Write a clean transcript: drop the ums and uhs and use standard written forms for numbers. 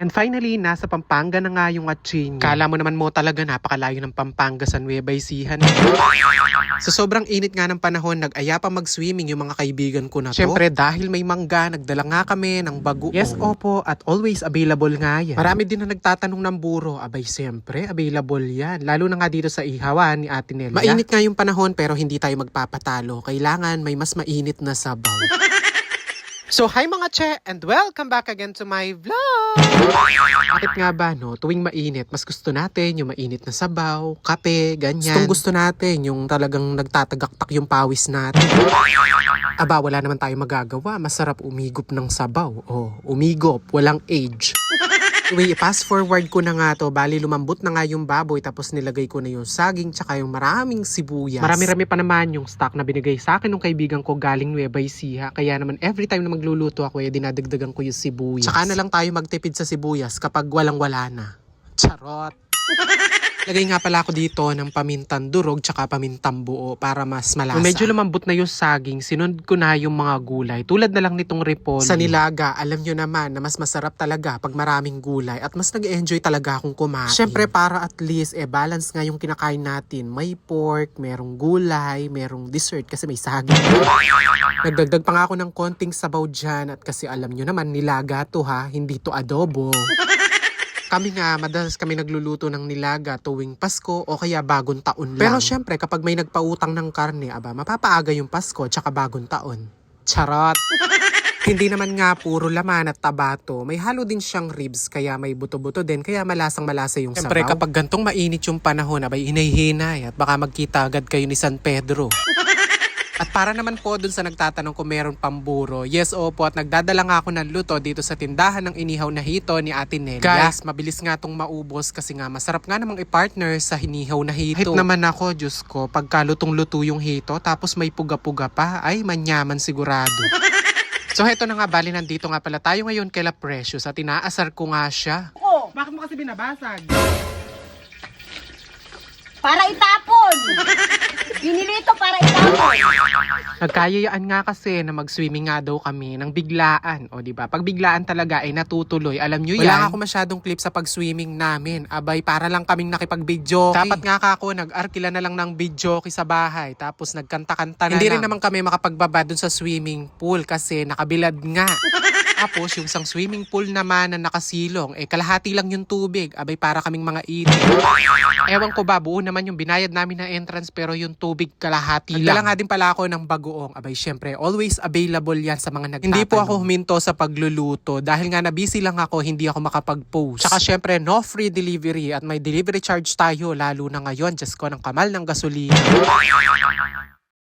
And finally, nasa Pampanga na nga yung Atchino. Kala mo naman mo talaga napakalayo ng Pampanga sa Nueva Ecija. Sa sobrang init nga ng panahon, nag-aya pa mag-swimming yung mga kaibigan ko na to. Siyempre, dahil may mangga, nagdala nga kami ng bagoong. Yes, opo, at always available nga yan. Marami din na nagtatanong ng buro. Abay, siyempre, available yan. Lalo na nga dito sa Ihawan ni Ate Nelia. Mainit nga yung panahon pero hindi tayo magpapatalo. Kailangan may mas mainit na sabaw. So, hi mga che, and welcome back again to my vlog! Bakit nga ba, no? Tuwing mainit, mas gusto natin yung mainit na sabaw, kape, ganyan. Gusto natin yung talagang nagtatagaktak yung pawis natin. Aba, wala naman tayo magagawa. Masarap umigop ng sabaw. Oh, umigop, walang age. Anyway, i-pass forward ko na nga to. Bali, lumambot na nga yung baboy tapos nilagay ko na yung saging tsaka yung maraming sibuyas. Marami-rami pa naman yung stock na binigay sa akin ng kaibigan ko galing Nueva Ecija. Kaya naman every time na magluluto ako, dinadagdagan ko yung sibuyas. Tsaka na lang tayo magtipid sa sibuyas kapag walang-wala na. Charot! Lagay nga pala ako dito ng pamintang durog tsaka pamintang buo para mas malasa. Kung medyo lumambot na yung saging, sinunod ko na yung mga gulay. Tulad na lang nitong repolyo. Sa nilaga, alam nyo naman na mas masarap talaga pag maraming gulay at mas nag-enjoy talaga akong kumain. Siyempre para at least balance nga yung kinakain natin. May pork, merong gulay, merong dessert kasi may saging. Nagdagdag pa nga ako ng konting sabaw dyan at kasi alam nyo naman nilaga to ha, hindi to adobo. Kami nga, madalas kami nagluluto ng nilaga tuwing Pasko o kaya bagong taon lang. Pero syempre, kapag may nagpautang ng karne, mapapaaga yung Pasko tsaka bagong taon. Charot! Hindi naman nga puro laman at tabato. May halo din siyang ribs, kaya may buto-buto din, kaya malasang-malasa yung sabaw. Syempre, kapag gantong mainit yung panahon, hinahinay at baka magkita agad kayo ni San Pedro. At para naman po dun sa nagtatanong kung meron pamburo, yes opo, at nagdadala nga ako ng luto dito sa tindahan ng inihaw na hito ni Ate Nelia. Guys, mabilis nga tong maubos kasi nga masarap nga namang i-partner sa hinihaw na hito. Kahit naman ako, Diyos ko, pagka lutong-luto yung hito tapos may puga-puga pa, ay manyaman sigurado. So heto na nga, bali nandito nga pala tayo ngayon kay La Precious at inaasar ko nga siya. Oh, Bakit mo kasi binabasag? para itapon! Binili ito para itapon! Nagkayayaan nga kasi na mag-swimming nga daw kami ng biglaan. O diba? Pag biglaan talaga ay natutuloy. Alam nyo yan? Wala ako masyadong clip sa pag-swimming namin. Abay, para lang kaming nakipag-video. Dapat nga ako, nag-arkila na lang ng video sa bahay. Tapos nagkanta-kanta na Hindi rin naman kami makapagbaba dun sa swimming pool kasi nakabilad nga. Tapos yung isang swimming pool naman na nakasilong, kalahati lang yung tubig. Abay, para kaming mga itik. Ewan ko ba, buo naman yung binayad namin na entrance pero yung tubig kalahati lang. Nagdala nga din pala ako ng bagoong. Abay, syempre, always available yan sa mga nagtatanong. Hindi po ako huminto sa pagluluto dahil nga na-busy lang ako, hindi ako makapag-post. Tsaka syempre, no free delivery at may delivery charge tayo lalo na ngayon. Diyos ko, ng kamal ng gasolina.